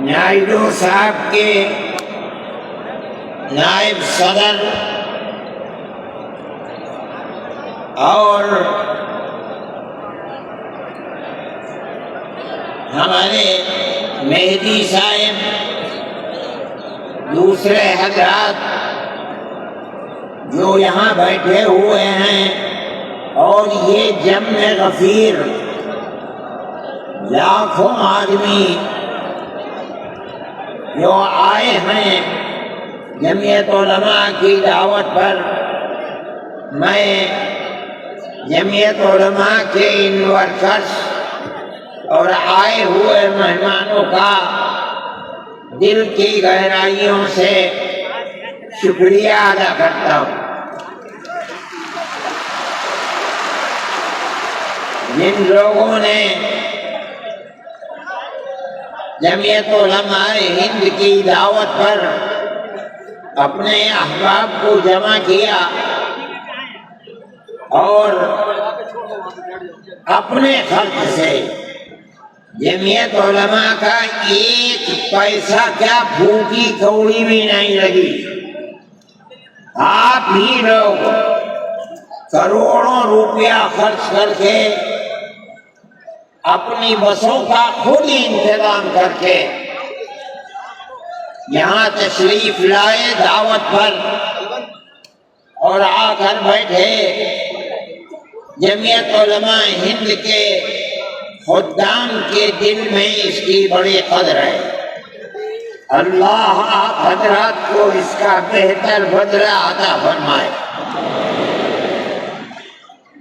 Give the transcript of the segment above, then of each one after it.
نائیڈو صاحب کے نائب صدر اور ہمارے مہدی صاحب، دوسرے حضرات جو یہاں بیٹھے ہوئے ہیں، اور یہ جمع غفیر لاکھوں آدمی جو آئے ہیں جمعیت علماء کی دعوت پر، میں جمعیت علماء کے ان ورکرز اور آئے ہوئے مہمانوں کا دل کی گہرائیوں سے شکریہ ادا کرتا ہوں۔ جن لوگوں نے جمعیت علماء ہند کی دعوت پر اپنے احباب کو جمع کیا اور اپنے خرچ سے جمعیت علماء کا ایک پیسہ کیا بھوکی کوڑی بھی نہیں لگی، آپ ہی لوگ کروڑوں روپیہ خرچ کر کے اپنی بسوں کا خود ہی انتظام کر کے یہاں تشریف لائے دعوت پر اور آ کر بیٹھے۔ جمعیت علماء ہند کے خدام کے دل میں اس کی بڑی قدر ہے۔ اللہ آپ حضرات کو اس کا بہتر بدلہ عطا فرمائے۔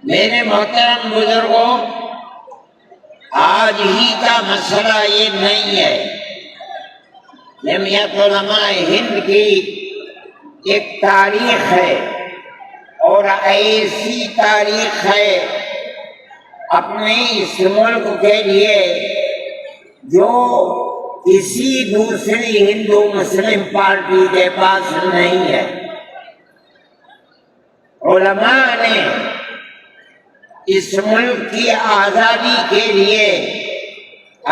میرے محترم بزرگوں، آج ہی کا مسئلہ یہ نہیں ہے۔ جمعیت علماء ہند کی ایک تاریخ ہے، اور ایسی تاریخ ہے اپنے اس ملک کے لیے جو کسی دوسری ہندو مسلم پارٹی کے پاس نہیں ہے۔ علماء نے اس ملک کی آزادی کے لیے،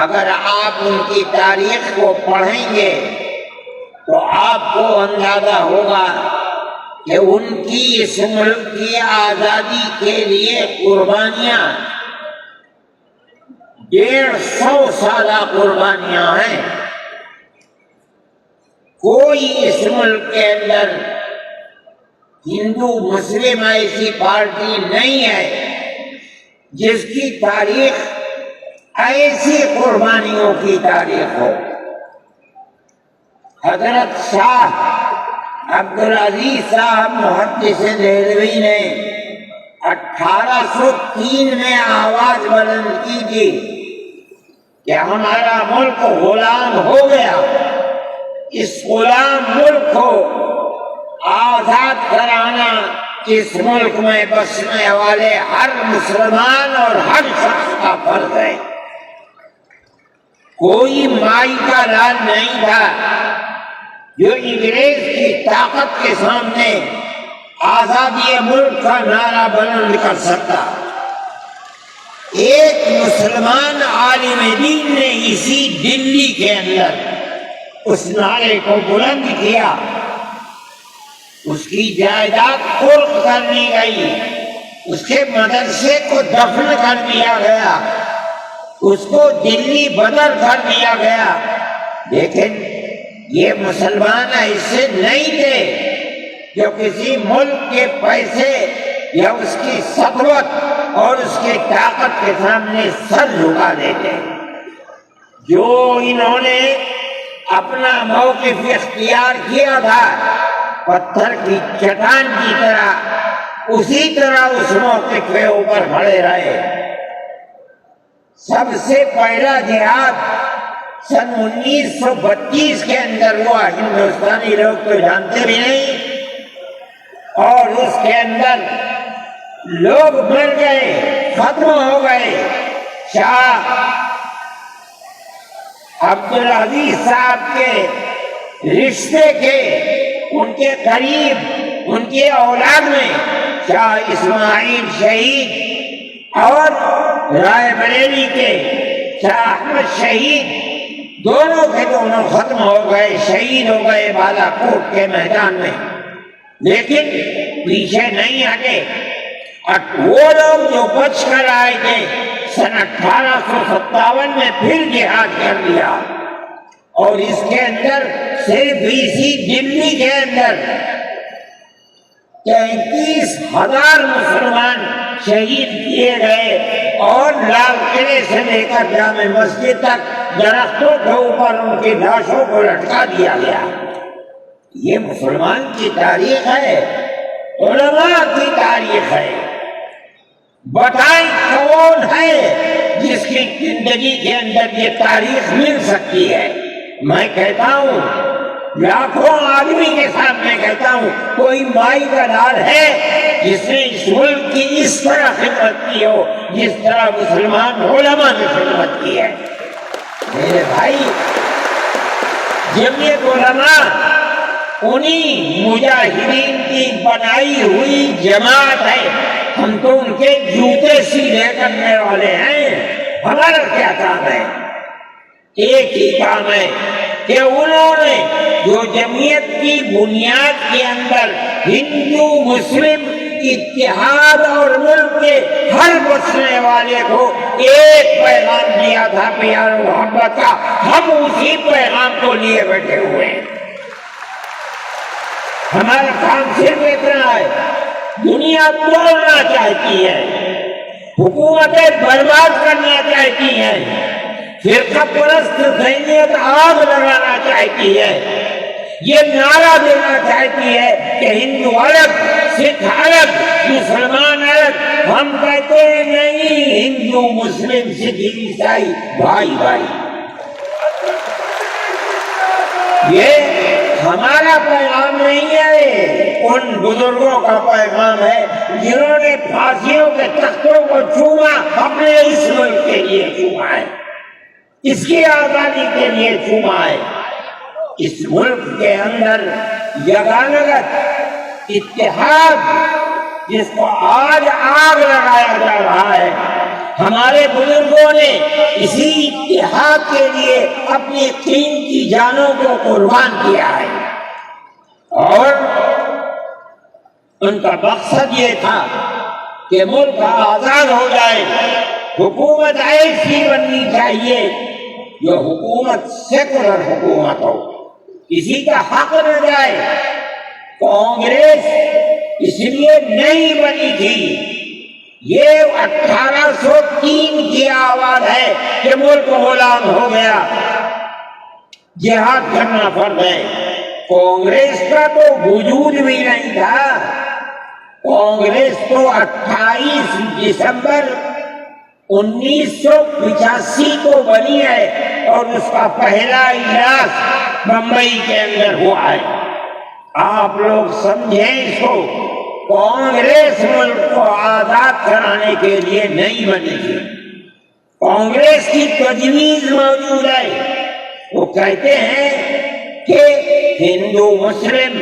اگر آپ ان کی تاریخ کو پڑھیں گے تو آپ کو اندازہ ہوگا کہ ان کی اس ملک کی آزادی کے لیے قربانیاں 150 سالہ قربانیاں ہیں۔ کوئی اس ملک کے اندر ہندو مسلم ایسی پارٹی نہیں ہے جس کی تاریخ ایسی قربانیوں کی تاریخ ہو۔ حضرت شاہ عبدالعزیز صاحب محدث دہلوی نے 1803 میں آواز بلند کی تھی کہ ہمارا ملک غلام ہو گیا، اس غلام ملک کو آزاد کرانا اس ملک میں بسنے والے ہر مسلمان اور ہر شخص کا فرض ہے۔ کوئی مائی کا لال نہیں تھا جو انگریز کی طاقت کے سامنے آزادی ملک کا نعرہ بلند کر سکتا۔ ایک مسلمان عالم دین نے اسی دلی کے اندر اس نعرے کو بلند کیا، اس کی جائیداد قرق کر دی گئی، اس کے مدرسے کو دفن کر دیا گیا، اس کو دلی بدر کر دیا گیا، لیکن یہ مسلمان ایسے نہیں تھے جو کسی ملک کے پیسے یا اس کی سطوت اور اس کی طاقت کے سامنے سر جھکا دیتے۔ جو انہوں نے اپنا موقف اختیار کیا تھا پتھر کی چٹان کی طرح، اسی طرح اس موقف کے اوپر کھڑے رہے۔ سب سے پہلا جہاد سن 1932 کے اندر ہوا، ہندوستانی لوگ تو جانتے بھی نہیں، اور اس کے اندر لوگ مر گئے، ختم ہو گئے۔ شاہ عبدالعزیز صاحب کے رشتے کے، ان کے قریب، ان کی اولاد میں شاہ اسماعیل شہید اور رائے بریلی کے شاہ احمد شہید دونوں کے دونوں ختم ہو گئے، شہید ہو گئے بالا کوٹ کے میدان میں، لیکن پیچھے نہیں ہٹے۔ وہ لوگ جو بچ کر آئے تھے سن 1857 میں پھر جہاد کر لیا، اور اس کے اندر صرف اسی دلی کے اندر 33,000 مسلمان شہید کیے گئے، اور لال قلعے سے لے کر جامع مسجد تک درختوں کے اوپر ان کی لاشوں کو لٹکا دیا گیا۔ یہ مسلمان کی تاریخ ہے، علماء کی تاریخ ہے۔ بتائیں کون ہے جس کی زندگی کے اندر یہ تاریخ مل سکتی ہے؟ میں کہتا ہوں، لاکھوں آدمی کے سامنے کہتا ہوں، کوئی مائی کا لال ہے جس نے اس ملک کی اس طرح خدمت کی ہو جس طرح مسلمان علماء نے خدمت کی ہے؟ میرے بھائی، جمعیت علماء انہی مجاہدین کی بنائی ہوئی جماعت ہے۔ ہم تو ان کے جوتے سیدھے کرنے والے ہیں۔ ہمارا کیا کام ہے؟ ایک ہی کام ہے کہ انہوں نے جو جمعیت کی بنیاد کے اندر ہندو مسلم اتحاد اور ملک کے ہر بسنے والے کو ایک پیغام دیا تھا پیار و محبت کا، ہم اسی پیغام کو لیے بیٹھے ہوئے ہیں۔ ہمارا کام صرف اتنا ہے، دنیا توڑنا چاہتی ہے، حکومتیں برباد کرنا چاہتی ہیں، فرقہ پرست ذہنیت آگ لگانا چاہتی ہے، یہ نعرہ دینا چاہتی ہے کہ ہندو الگ، سکھ الگ، مسلمان الگ۔ ہم کہتے ہیں نہیں، ہندو مسلم سکھ عیسائی بھائی بھائی۔ یہ ہمارا پیغام نہیں ہے، ان بزرگوں کا پیغام ہے جنہوں نے پھانسیوں کے تختوں کو چوما، اپنے اس ملک کے لیے چوما ہے، اس کی آزادی کے لیے چوما ہے۔ اس ملک کے اندر یگانگت اتحاد جس کو آج آگ لگایا جا رہا ہے، ہمارے بزرگوں نے اسی اتحاد کے لیے اپنی قیمتی جانوں کو قربان کیا ہے، اور ان کا مقصد یہ تھا کہ ملک آزاد ہو جائے، حکومت ایسی بننی چاہیے جو حکومت سیکولر حکومت ہو، کسی کا حق نہ جائے۔ کانگریس اس لیے نہیں بنی تھی، یہ 1803 کی آواز ہے کہ ملک غلام ہو گیا، جہاد کرنا فرض ہے۔ کانگریس کا تو وجود بھی نہیں تھا، کانگریس تو 28 دسمبر 1985 کو بنی ہے، اور اس کا پہلا اجلاس بمبئی کے اندر ہوا ہے۔ آپ لوگ سمجھیں اس کو، کانگریس ملک کو آزاد کرانے کے لیے نہیں بنی تھی، کانگریس کی تجویز موجود ہے۔ وہ کہتے ہیں کہ ہندو مسلم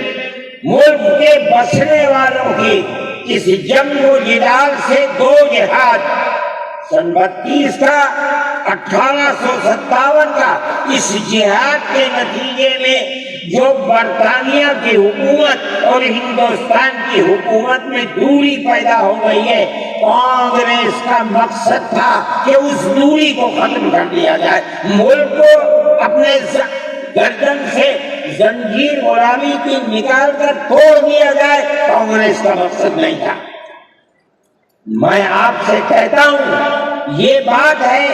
ملک کے بسنے والوں کی اس جنگ و جدال سے دو جہاد، سن 32 کا 1857 کا، اس جہاد کے نتیجے میں جو برطانیہ کی حکومت اور ہندوستان کی حکومت میں دوری پیدا ہو گئی ہے، کانگریس کا مقصد تھا کہ اس دوری کو ختم کر دیا جائے، ملک کو اپنے گردن سے زنجیر غلامی کی نکال کر توڑ دیا جائے۔ کانگریس کا مقصد نہیں تھا۔ میں آپ سے کہتا ہوں یہ بات ہے،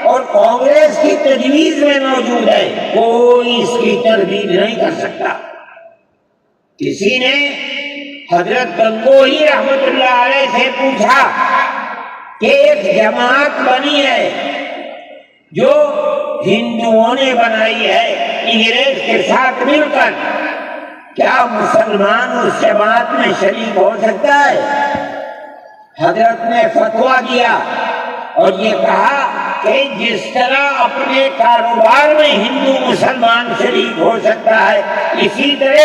اور کانگریس کی تجویز میں موجود ہے، کوئی اس کی تردید نہیں کر سکتا۔ کسی نے حضرت گنگوہی رحمت اللہ علیہ سے پوچھا کہ ایک جماعت بنی ہے جو ہندوؤں نے بنائی ہے انگریز کے ساتھ مل کر، کیا مسلمان اس جماعت میں شریک ہو سکتا ہے؟ حضرت نے فتویٰ دیا اور یہ کہا کہ جس طرح اپنے کاروبار میں ہندو مسلمان شریک ہو سکتا ہے، اسی طرح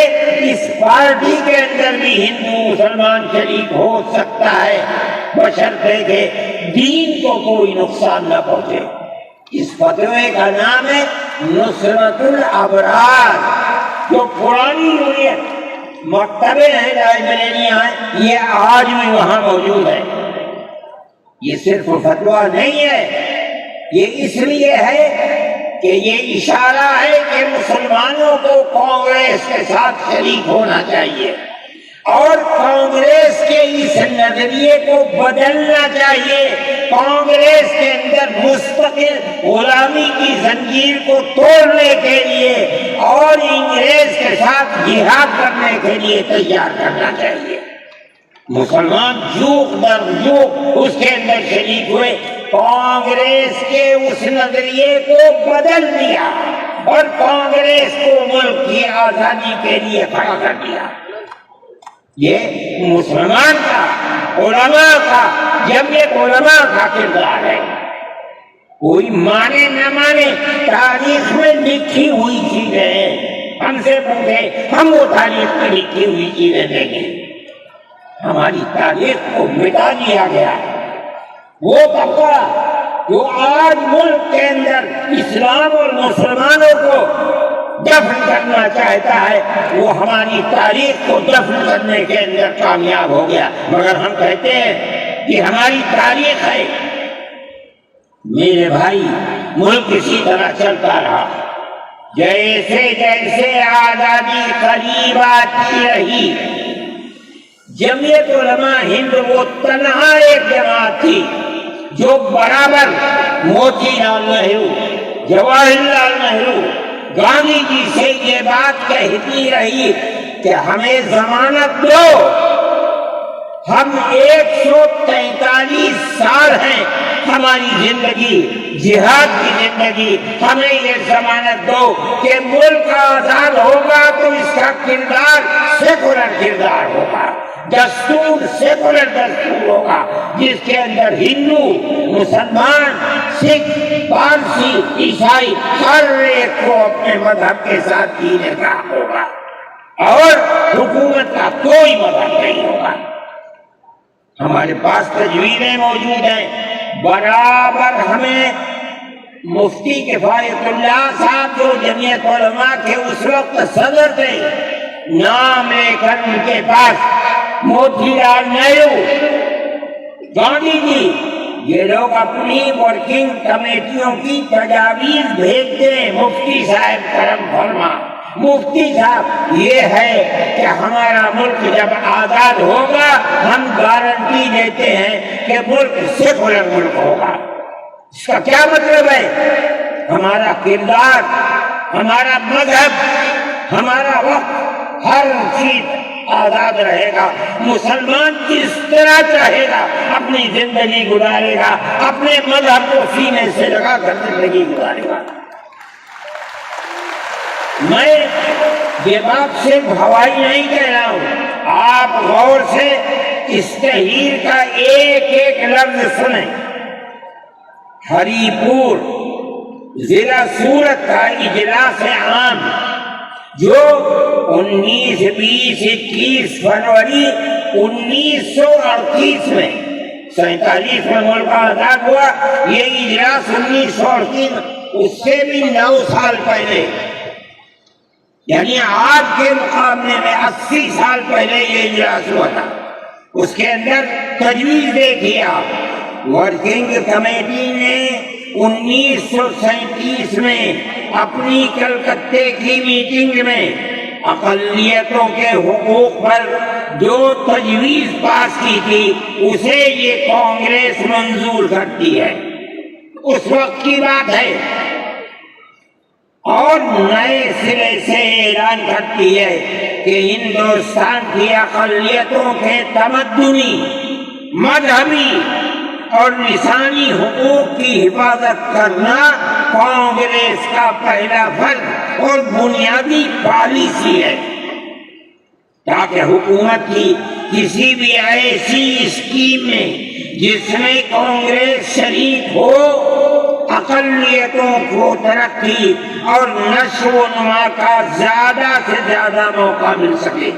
اس پارٹی کے اندر بھی ہندو مسلمان شریک ہو سکتا ہے، بشرطے کہ دین کو کوئی نقصان نہ پہنچے۔ اس فتوے کا نام ہے نصرت الابرار، جو پرانی نوعیت مکتبے ہیں، لائبریریاں ہیں، یہ آج بھی وہاں موجود ہے۔ یہ صرف فتویٰ نہیں ہے، یہ اس لیے ہے کہ یہ اشارہ ہے کہ مسلمانوں کو کانگریس کے ساتھ شریک ہونا چاہیے اور کانگریس کے اس نظریے کو بدلنا چاہیے۔ کانگریس کے اندر مستقل غلامی کی زنجیر کو توڑنے کے لیے اور انگریز کے ساتھ جہاد کرنے کے لیے تیار کرنا چاہیے۔ مسلمان جوق در جوق اس کے اندر شریک ہوئے، کانگریس کے اس نظریے کو بدل دیا اور کانگریس کو ملک کی آزادی کے لیے کھڑا کر دیا۔ یہ مسلمان کا، علماء کا، جمعیت علماء کا کردار ہے۔ کوئی مانے نہ مانے، تاریخ میں لکھی ہوئی چیزیں ہیں، ہم سے پوچھے ہم وہ تاریخ میں لکھی ہوئی چیزیں دیں گے۔ ہماری تاریخ کو مٹا دیا گیا۔ وہ طبقہ جو آج ملک کے اندر اسلام اور مسلمانوں کو دفن کرنا چاہتا ہے، وہ ہماری تاریخ کو دفن کرنے کے اندر کامیاب ہو گیا، مگر ہم کہتے ہیں کہ ہماری تاریخ ہے۔ میرے بھائی، ملک اسی طرح چلتا رہا، جیسے جیسے آزادی قریب آتی رہی، جمعیت علماء ہند وہ تنہا ایک جماعت تھی جو برابر موتی لال نہرو، جواہر لال نہرو، گاندھی جی سے یہ بات کہتی رہی کہ ہمیں ضمانت دو، ہم 143 سال ہیں، ہماری زندگی جہاد کی زندگی، ہمیں یہ ضمانت دو کہ ملک آزاد ہوگا تو اس کا کردار سیکولر کردار ہوگا، دستور سیکولر دستور ہوگا، جس کے اندر ہندو، مسلمان، سکھ، پارسی، عیسائی ہر ایک کو اپنے مذہب کے ساتھ جینے کا ہوگا اور حکومت کا کوئی مذہب نہیں ہوگا۔ ہمارے پاس تجویزیں موجود ہیں، برابر ہمیں مفتی کفایت اللہ صاحب جو جمعیت علماء کے اس وقت صدر تھے، نام لے کر ان کے پاس موتی لال نہرو، گاندھی جی، یہ لوگ اپنی ورکنگ کمیٹیوں کی تجاویز بھیجتے ہیں، مفتی صاحب کرم فرما، مفتی صاحب یہ ہے کہ ہمارا ملک جب آزاد ہوگا ہم گارنٹی دیتے ہیں کہ ملک سیکولر ملک ہوگا۔ اس کا کیا مطلب ہے؟ ہمارا کردار، ہمارا مذہب، ہمارا وقت، ہر چیز آزاد رہے گا، مسلمان جس طرح چاہے گا اپنی زندگی گزارے گا، اپنے مذہب کو سینے سے لگا کر زندگی گزارے گا۔ میں یہ بات صرف ہوائی نہیں کہہ رہا ہوں، آپ غور سے اس تحریر کا ایک ایک لفظ سنیں۔ ہری پور ضلع سورت کا اجلاس عام جو 19، 20، 21 فروری 1938 میں 47 میں ملک آزاد ہوا، یہ اجلاس 1938، اس سے بھی 9 سال پہلے، یعنی آج کے مقابلے میں 80 سال پہلے یہ اجلاس ہوا تھا۔ اس کے اندر تجویز دیکھیے آپ، ورکنگ کمیٹی نے 1937 میں اپنی کلکتے کی میٹنگ میں اقلیتوں کے حقوق پر جو تجویز پاس کی تھی اسے یہ کانگریس منظور کرتی ہے، اس وقت کی بات ہے، اور نئے سرے سے اعلان کرتی ہے کہ ہندوستان کی اقلیتوں کے تمدنی، مذہبی اور لسانی حقوق کی حفاظت کرنا کانگریس کا پہلا فرض اور بنیادی پالیسی ہے، تاکہ حکومت کی کسی بھی ایسی اسکیم میں جس میں کانگریس شریک ہو، اقلیتوں کو ترقی اور نشو و نما کا زیادہ سے زیادہ موقع مل سکے۔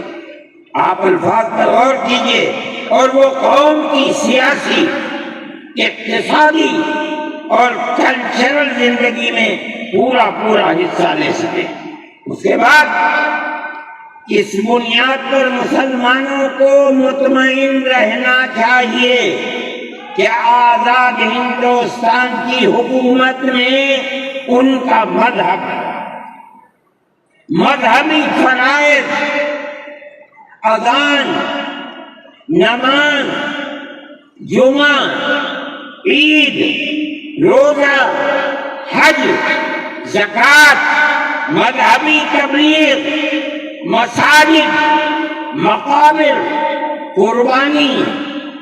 آپ الفاظ پر غور کیجئے، اور وہ قوم کی سیاسی، اقتصادی اور کلچرل زندگی میں پورا حصہ لے سکے۔ اس کے بعد اس بنیاد پر مسلمانوں کو مطمئن رہنا چاہیے کہ آزاد ہندوستان کی حکومت میں ان کا مذہبی فرائض، اذان، نماز، جمعہ، عید، روزہ، حج، زکوٰۃ، مذہبی تبلیغ، مساجد، مقابر، قربانی،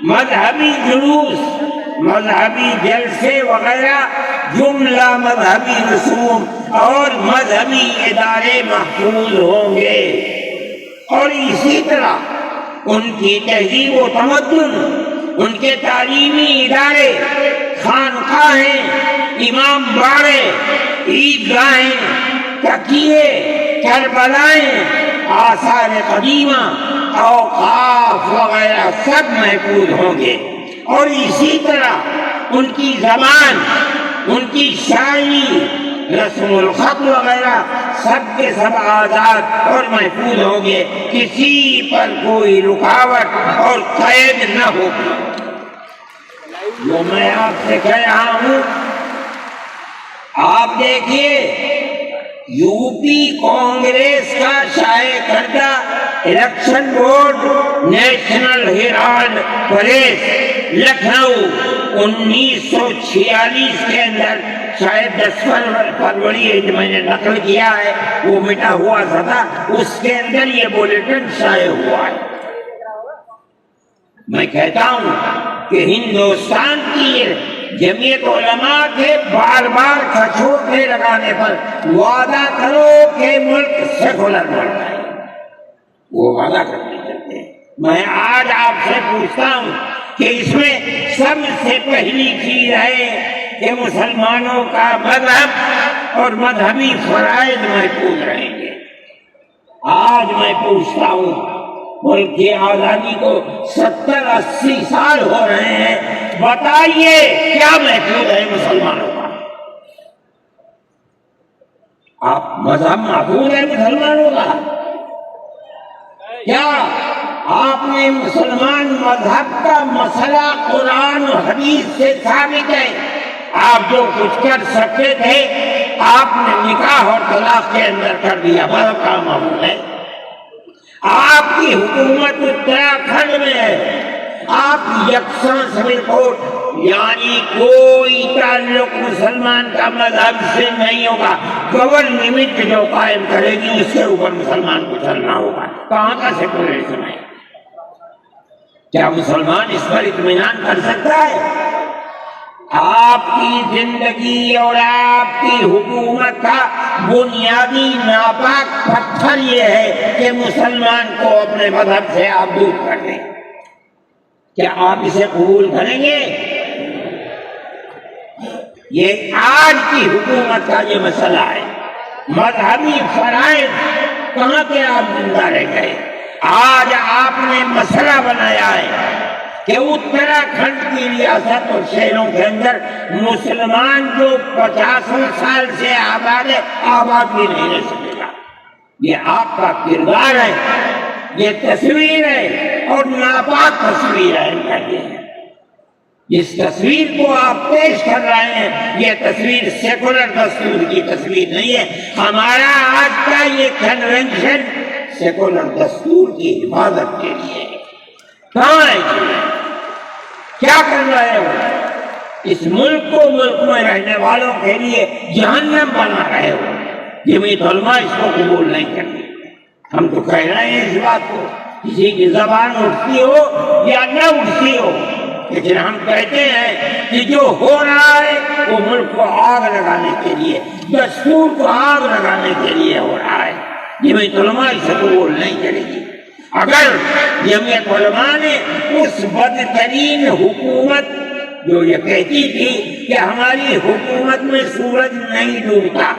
مذہبی جلوس، مذہبی جلسے وغیرہ جملہ مذہبی رسوم اور مذہبی ادارے محفوظ ہوں گے، اور اسی طرح ان کی تہذیب و تمدن، ان کے تعلیمی ادارے، خانقاہیں، امام باڑے، عیدگاہیں، تکیے، کربلائیں، آثار قدیمہ، اوقاف وغیرہ سب محفوظ ہوں گے، اور اسی طرح ان کی زبان، ان کی شاعری، رسم الخط وغیرہ سب کے سب آزاد اور محفوظ ہوں گے، کسی پر کوئی رکاوٹ اور قید نہ ہوگی۔ جو میں آپ سے کہہ رہا ہوں، آپ دیکھیے یو پی کانگریس کا شائع کردہ election board National Herald press Lucknow 1946 کے اندر شاید 10 فروری میں نے نقل کیا ہے، وہ مٹا ہوا تھا، اس کے اندر یہ بلیٹن شائع ہوا ہے۔ میں کہتا ہوں کہ ہندوستان کی جمعیت علماء کے بار بار کھچوٹے لگانے پر وعدہ کرو کہ ملک سیکولر ملک ہے، وہ وعدہ کرتے چلتے ہیں۔ میں آج آپ سے پوچھتا ہوں کہ اس میں سب سے پہلی چیز ہے کہ مسلمانوں کا مذہب اور مذہبی فرائض محفوظ رہیں گے۔ آج میں پوچھتا ہوں، ملک کی آزادی کو 70-80 سال ہو رہے ہیں، بتائیے کیا محفوظ ہے مسلمانوں کا؟ آپ مذہب محفوظ ہے مسلمانوں کا؟ کیا آپ نے مسلمان مذہب کا مسئلہ قرآن و حدیث سے ثابت ہے؟ آپ جو کچھ کر سکتے تھے آپ نے نکاح اور طلاق کے اندر کر دیا، بڑا کام معمول ہے۔ آپ کی حکومت اتراکھنڈ میں ہے، آپ یکساں سول کوٹ، یعنی کوئی تعلق مسلمان کا مذہب سے نہیں ہوگا، گورنمنٹ جو قائم کرے گی اس کے اوپر مسلمان کو چلنا ہوگا۔ کہاں کا سیکولرزم ہے؟ کیا مسلمان اس پر اطمینان کر سکتا ہے؟ آپ کی زندگی اور آپ کی حکومت کا بنیادی ناپاک پتھر یہ ہے کہ مسلمان کو اپنے مذہب سے آپ دور کر دیں۔ کیا آپ اسے قبول کریں گے؟ یہ آج کی حکومت کا یہ مسئلہ ہے۔ مذہبی فرائض کہاں کے آپ زندہ رہ گئے؟ آج آپ نے مسئلہ بنایا ہے کہ اتراکھنڈ کی ریاست اور شہروں کے اندر مسلمان جو 50 سال سے آباد ہے، آباد بھی نہیں رہ سکے گا۔ یہ آپ کا کردار ہے، یہ تصویر ہے، اور ناپاک تصویر ہے۔ اس تصویر کو آپ پیش کر رہے ہیں، یہ تصویر سیکولر دستور کی تصویر نہیں ہے۔ ہمارا آج کا یہ کنونشن سیکولر دستور کی حفاظت کے لیے کہاں ہے؟ کیا کر رہے ہو؟ اس ملک کو، ملک میں رہنے والوں کے لیے جہنم بنا رہے ہو۔ جمعیت علماء اس کو قبول نہیں کرتی۔ ہم تو کہہ رہے ہیں اس بات کو، کسی کی زبان اٹھتی ہو یا نہ اٹھتی ہو، لیکن ہم کہتے ہیں کہ جو ہو رہا ہے وہ ملک کو آگ لگانے کے لیے، دستور کو آگ لگانے کے لیے ہو رہا ہے۔ جمعیت علماء اسے قبول نہیں کرے گی۔ اگر جمعیت علماء نے اس بدترین حکومت جو یہ کہتی تھی کہ ہماری حکومت میں سورج نہیں ڈوبتا،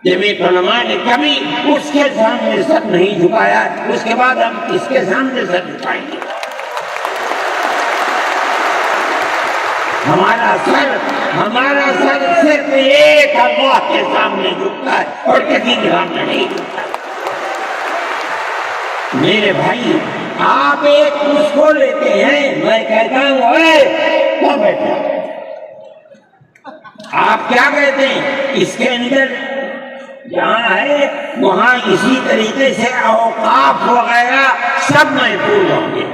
جمعیت علماء نے کبھی اس کے سامنے سر نہیں جھکایا، اس کے بعد ہم کس کے سامنے سر جھکائیں گے؟ ہمارا سر صرف ایک اللہ کے سامنے جھکتا ہے اور کسی کے سامنے نہیں جھکتا۔ میرے بھائی، آپ ایک اس کو لیتے ہیں، میں کہتا ہوں اے کیا بیٹھا، آپ کیا کہتے ہیں؟ اس کے اندر جہاں ہے وہاں اسی طریقے سے اوقاف وغیرہ سب محفوظ ہوں گے۔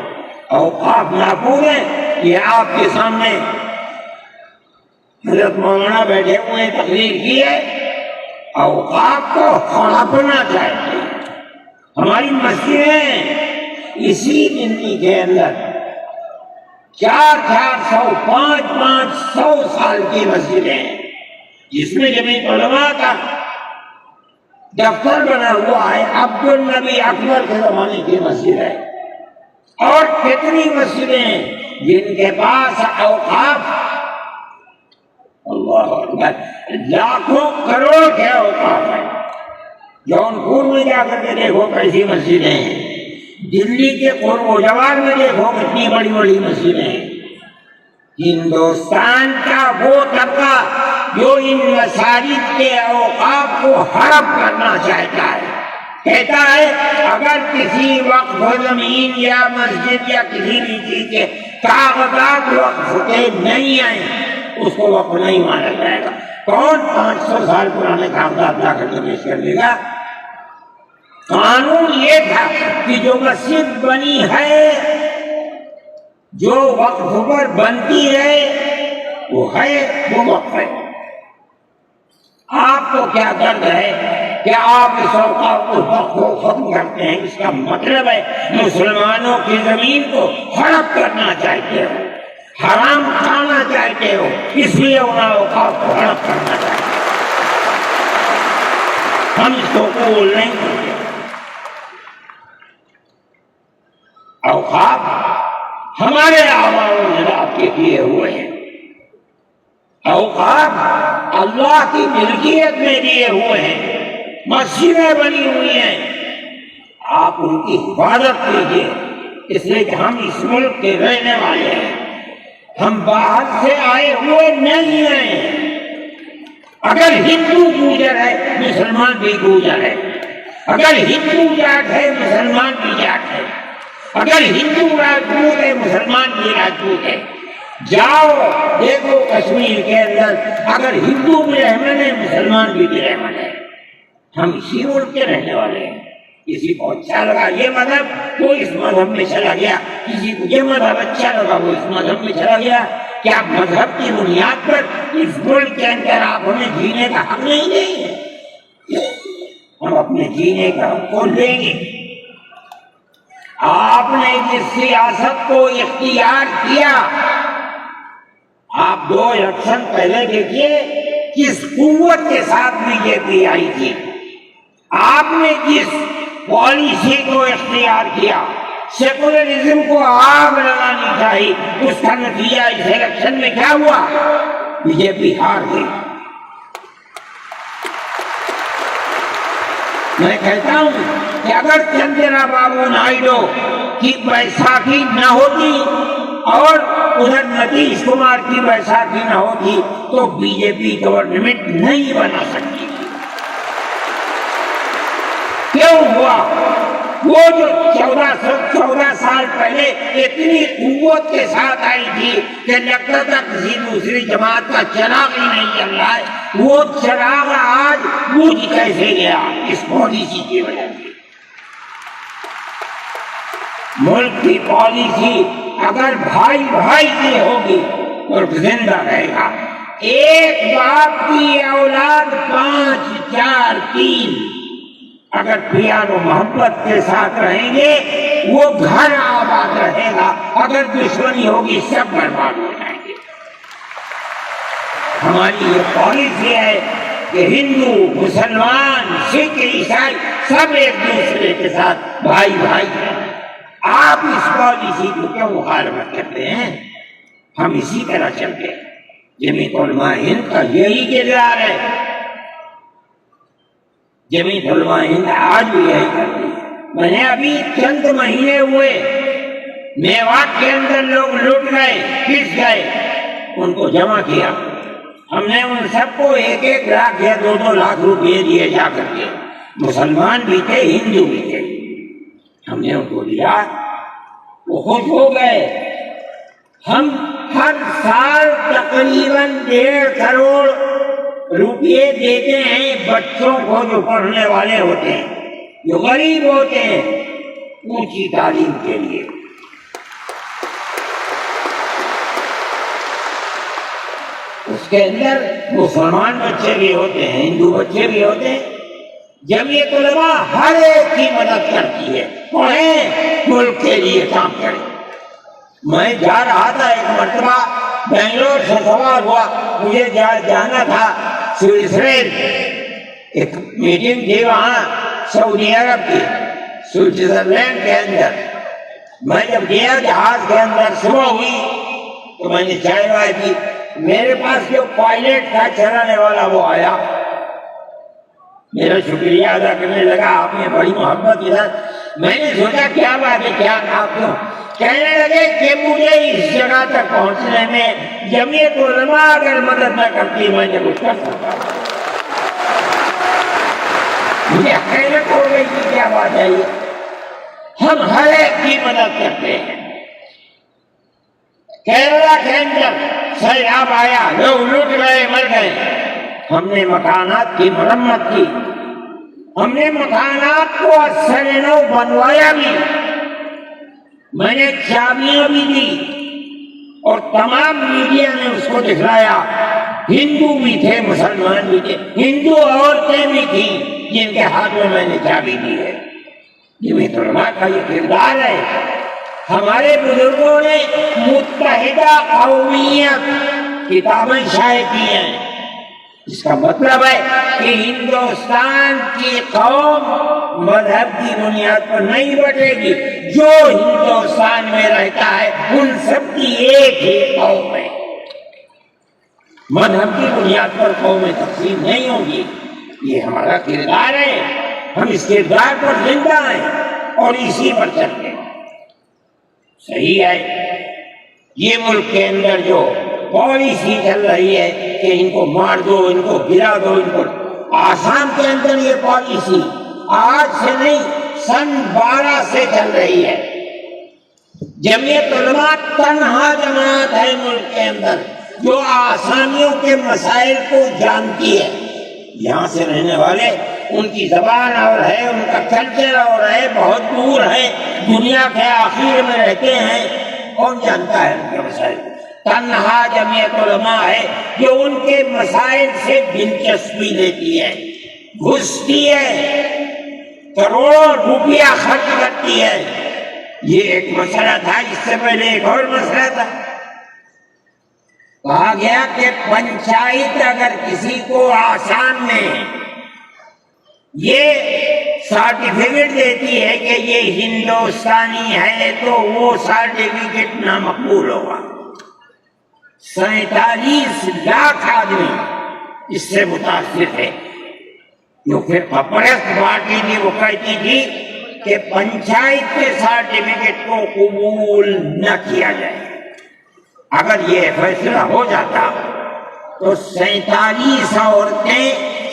اوقاف محفوظ ہیں، یہ آپ کے سامنے حضرت مولانا بیٹھے ہوئے تقریر کی ہے، اوقاف کو ہڑپنا چاہتے ہیں۔ ہماری مسجدیں اسی زندگی کے اندر 400 500 سال کی مسجدیں ہیں، جس میں جمعیت علماء کا دفتر بنا ہوا ہے، عبد النبی اکبر کے زمانے کی مسجد ہے، اور کتنی مسجدیں ہیں جن کے پاس اوقاف اللہ اکبر لاکھوں کروڑ کے اوقاف ہیں۔ جونپور میں جا کر کے دیکھو کیسی مسجدیں ہیں، دلی کے قرب و جوار میں دیکھو کتنی بڑی بڑی مسجدیں ہیں۔ ہندوستان کا وہ طبقہ جو ان مساجد کے اوقاف کو ہڑپ کرنا چاہتا ہے، کہتا ہے اگر کسی وقف زمین یا مسجد یا کسی بھی چیز کے کاغذات وقف کے نہیں آئے اس کو وقف نہیں مانا جائے گا۔ کون 500 سال پرانے کاغذات لا کر کے پیش کر دے گا؟ قانون یہ تھا کہ جو مسجد بنی ہے، جو وقف پر بنتی ہے وہ وقف ہے۔ آپ کو کیا درد ہے کہ آپ اس اوقاف کو وقف کو ختم کرتے ہیں؟ اس کا مطلب ہے مسلمانوں کی زمین کو ہڑپ کرنا چاہتے ہو، حرام کھانا چاہتے ہو، اس لیے ان اوقاف کو ہڑپ کرنا چاہتے ہو۔ ہم اس کو قبول نہیں کرتے۔ اوقاف ہمارے آباء و اجداد کے دیے ہوئے ہیں، اوقاف اللہ کی ملکیت میں دیے ہوئے ہیں، مسجدیں بنی ہوئی ہیں، آپ ان کی حفاظت کیجیے، اس لیے کہ ہم اس ملک کے رہنے والے ہیں، ہم باہر سے آئے ہوئے نہیں ہیں۔ اگر ہندو گوجر ہے مسلمان بھی گوجر ہے، اگر ہندو جاٹ ہے مسلمان بھی جاٹ ہے، اگر ہندو راجپوت ہے مسلمان بھی راجپوت ہے۔ جاؤ دیکھو کشمیر کے اندر اگر ہندو بھی رحمن ہے مسلمان بھی رحمن ہے۔ ہم اسی ملک کے رہنے والے ہیں۔ کسی کو اچھا لگا یہ مذہب وہ اس مذہب میں چلا گیا، کسی کو یہ مذہب اچھا لگا وہ اس مذہب میں چلا گیا۔ کیا مذہب کی بنیاد پر اس ملک کے اندر آپ ہمیں جینے کا حق نہیں دیں گے؟ ہم اپنے جینے کا حق کو لیں گے۔ آپ نے جس سیاست کو اختیار کیا، آپ 2 الیکشن پہلے دیکھیے کس قوت کے ساتھ بی جے پی آئی تھی۔ آپ نے جس پالیسی کو اختیار کیا، سیکولرزم کو آگ لگانی چاہیے، اس کا نتیجہ اس الیکشن میں کیا ہوا؟ بی جے پی ہار گئی۔ میں کہتا ہوں کہ اگر چندرا بابو نائیڈو کی بیساکھی نہ ہوتی اور ادھر نتیش کمار کی بیساکھی نہ ہوتی تو بی جے پی گورنمنٹ نہیں بنا سکتی۔ کیوں ہوا؟ وہ جو 14 سال پہلے اتنی قوت کے ساتھ آئی تھی کہ لگتا تھا کسی دوسری جماعت کا چراغ ہی نہیں جل رہا ہے، وہ چراغ آج بجھ کیسے گیا؟ اس پالیسی کی وجہ سے۔ ملک کی پالیسی اگر بھائی بھائی کی ہوگی تو زندہ رہے گا۔ ایک باپ کی اولاد 5 4 3 اگر پیار و محبت کے ساتھ رہیں گے وہ گھر آباد رہے گا، اگر دشمنی ہوگی سب برباد ہو جائیں گے۔ ہماری یہ پالیسی ہے کہ ہندو مسلمان سکھ عیسائی سب ایک دوسرے کے ساتھ بھائی بھائی ہیں۔ آپ اس پالیسی کو کیوں مخالفت کرتے ہیں؟ ہم اسی طرح چلتے ہیں۔ جمعیت علماء ہند کا یہی کردار ہے، جمعیت علماء ہند آج بھی یہی کرتی ہے۔ میں نے ابھی چند مہینے ہوئے میوات کے اندر لوگ لٹ گئے، پس گئے، ان کو جمع کیا، ہم نے ان سب کو 1-1 لاکھ یا 2-2 لاکھ روپے دیے جا کر کے، مسلمان بھی تھے ہندو بھی تھے، ہم نے ان کو دیا، وہ خوش ہو گئے۔ ہم ہر سال تقریباً 1.5 کروڑ روپے دیتے ہیں بچوں کو جو پڑھنے والے ہوتے ہیں، جو غریب ہوتے ہیں، اونچی تعلیم کے لیے۔ اس کے اندر مسلمان بچے بھی ہوتے ہیں، ہندو بچے بھی ہوتے ہیں۔ جمعیت علماء ہر ایک کی مدد کرتی ہے، پڑھیں، ملک کے لیے کام کریں۔ میں جا رہا تھا ایک مرتبہ بنگلور سے سوار ہوا، مجھے جانا تھا سوئٹزرلینڈ، ایک میٹنگ تھی وہاں سعودی عرب کی، سوئٹزرلینڈ کے اندر۔ میں جب گیا جہاز کے اندر صبح ہوئی تو میں نے چائے وائے پی، میرے پاس جو پائلٹ تھا چلانے والا وہ آیا، میرا شکریہ ادا کرنے لگا، آپ نے بڑی محبت کے ساتھ۔ میں نے سوچا کیا بات ہے، کیا کہا کیوں؟ کہنے لگے کہ مجھے اس جگہ تک پہنچنے میں جمعیت علماء اگر مدد نہ کرتی میں نے کچھ کر سکتا۔ مجھے حیرت ہو گئی کہ کیا بات ہے یہ، ہم ہر ایک کی مدد کرتے ہیں۔ کیرلا کے اندر سیلاب آیا، لوگ لٹ گئے، مر گئے، ہم نے مکانات کی مرمت کی، ہم نے مکانات کو اثر نو بنوایا بھی، میں نے چابیاں بھی دی اور تمام میڈیا نے اس کو دکھلایا۔ ہندو بھی تھے، مسلمان بھی تھے، ہندو عورتیں بھی تھیں جن کے ہاتھ میں میں نے چابی دی ہے۔ جمعیت علماء کا یہ کردار ہے۔ ہمارے بزرگوں نے متحدہ قومیت کتابیں شائع کی ہیں، اس کا مطلب ہے کہ ہندوستان کی قوم مذہب کی بنیاد پر نہیں بٹے گی، جو ہندوستان میں رہتا ہے ان سب کی ایک ہی قوم ہے، مذہب کی بنیاد پر قومیں تقسیم نہیں ہوگی۔ یہ ہمارا کردار ہے، ہم اس کردار پر زندہ ہیں اور اسی پر چلتے ہیں۔ صحیح ہے، یہ ملک کے اندر جو پالیسی چل رہی ہے کہ ان کو مار دو، ان کو گرا دو، ان کو، آسام کے اندر یہ پالیسی آج سے نہیں سن 12 سے چل رہی ہے۔ جمعیت علماء تنہا جماعت ہے ملک کے اندر جو آسامیوں کے مسائل کو جانتی ہے۔ یہاں سے رہنے والے، ان کی زبان اور ہے، ان کا کلچر اور ہے، بہت دور ہے، دنیا کے آخر میں رہتے ہیں، کون جانتا ہے ان کے مسائل؟ تنہا جمعیت علماء ہے جو ان کے مسائل سے دلچسپی لیتی ہے، گھستی ہے، کروڑوں روپیہ خرچ کرتی ہے۔ یہ ایک مسئلہ تھا، اس سے پہلے ایک اور مسئلہ تھا، کہا گیا کہ پنچایت اگر کسی کو آسام میں یہ سرٹیفکیٹ دیتی ہے کہ یہ ہندوستانی ہے تو وہ سرٹیفکیٹ نامقبول ہوگا۔ 47 لاکھ آدمی اس سے متاثر تھے۔ جو پھر پرست پارٹی تھی وہ کہتی تھی کہ پنچایت کے سرٹیفکیٹ کو قبول نہ کیا جائے۔ اگر یہ فیصلہ ہو جاتا تو 47 عورتیں،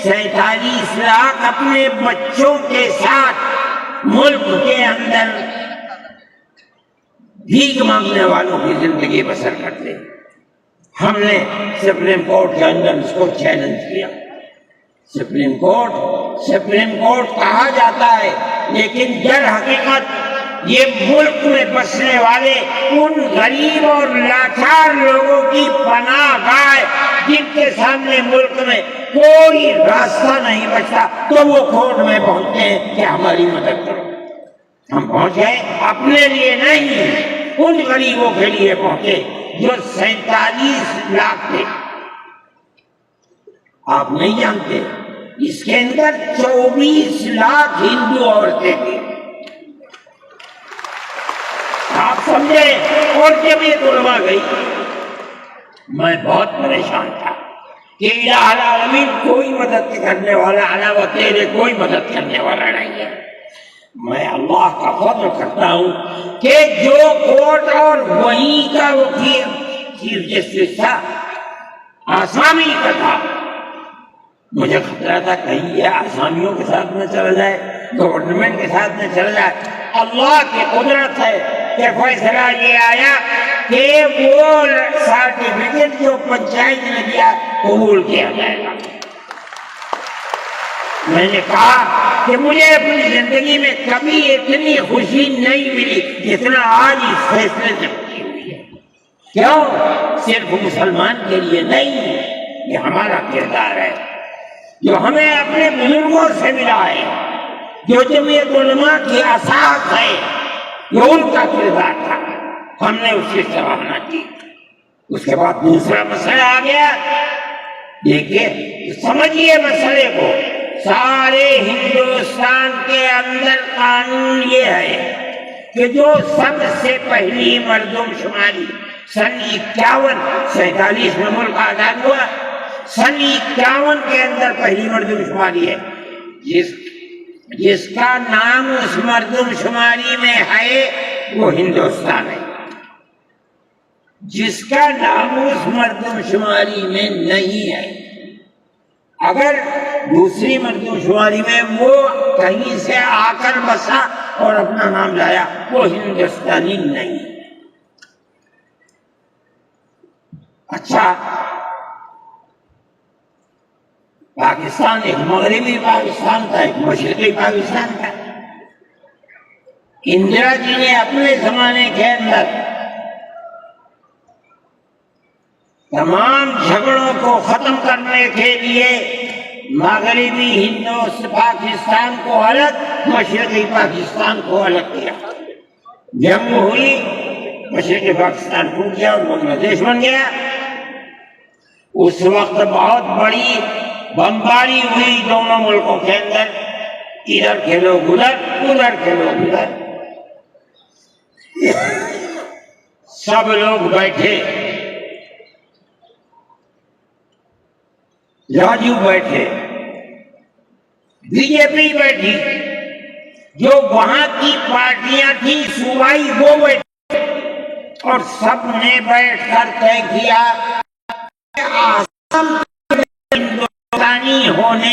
47 لاکھ اپنے بچوں کے ساتھ ملک کے اندر بھیک مانگنے والوں کی زندگی بسر کرتے۔ ہم نے سپریم کورٹ کے اندر اس کو چیلنج کیا۔ سپریم کورٹ کہا جاتا ہے، لیکن در حقیقت یہ ملک میں بسنے والے ان غریب اور لاچار لوگوں کی پناہ گاہ جن کے سامنے ملک میں کوئی راستہ نہیں بچتا تو وہ کورٹ میں پہنچتے ہیں کہ ہماری مدد کرو۔ ہم پہنچ گئے، اپنے لیے نہیں، ان غریبوں کے لیے پہنچے جو 47 لاکھ تھے۔ آپ نہیں جانتے اس کے اندر 24 لاکھ ہندو عورتیں تھیں۔ آپ سمجھے؟ اور جمعیت علماء گئی۔ میں بہت پریشان تھا کہ الہ العالمین کوئی مدد کرنے والا علاوہ تیرے کوئی مدد کرنے والا نہیں ہے۔ میں اللہ کا فضل کرتا ہوں کہ جو کورٹ اور وہیں کا وکیل چیف جسٹس تھا آسامی کا تھا. مجھے خطرہ تھا کہیں یہ آسامیوں کے ساتھ نہ چلا جائے, گورنمنٹ کے ساتھ نہ چلا جائے. اللہ کی قدرت ہے کہ فیصلہ یہ آیا کہ وہ سرٹیفکیٹ جو پنچایت نے دیا قبول کیا جائے گا. میں نے کہا کہ مجھے اپنی زندگی میں کبھی اتنی خوشی نہیں ملی جتنا آج اس فیصلے سے خوشی ہوئی ہے. کیوں؟ صرف مسلمان کے لیے نہیں, یہ ہمارا کردار ہے جو ہمیں اپنے بزرگوں سے ملا ہے, جو جمعیت علماء کی اساس ہے, یہ ان کا کردار تھا, ہم نے اس کی سراہنا کی. اس کے بعد دوسرا مسئلہ آ گیا. دیکھیے سمجھیے مسئلے کو, سارے ہندوستان کے اندر قانون یہ ہے کہ جو سب سے پہلی مردم شماری سن 47 میں ملک آزاد ہوا, سن 51 کے اندر پہلی مردم شماری ہے. جس کا نام اس مردم شماری میں ہے وہ ہندوستان ہے. جس کا نام اس مردم شماری میں نہیں ہے, اگر دوسری مردم شماری میں وہ کہیں سے آ کر بسا اور اپنا نام لایا, وہ ہندوستانی نہیں. اچھا, پاکستان ایک مغربی پاکستان تھا, ایک مشرقی پاکستان تھا. اندرا جی نے اپنے زمانے کے اندر تمام جھگڑوں کو ختم کرنے کے لیے مغربی پاکستان کو الگ, مشرقی پاکستان کو الگ کیا. جنگ ہوئی, مشرقی پاکستان ٹوٹ گیا اور بنگلہ دیش بن گیا. اس وقت بہت بڑی بمباری ہوئی دونوں ملکوں کے اندر, ادھر کے لوگ ادھر, ادھر کے لوگ ادھر. سب لوگ بیٹھے, راجو بیٹھے, بی جے پی بیٹھی, جو وہاں کی پارٹیاں تھیں صوبائی وہ بیٹھے, اور سب نے بیٹھ کر طے کیا کہ آسام ہندوستانی ہونے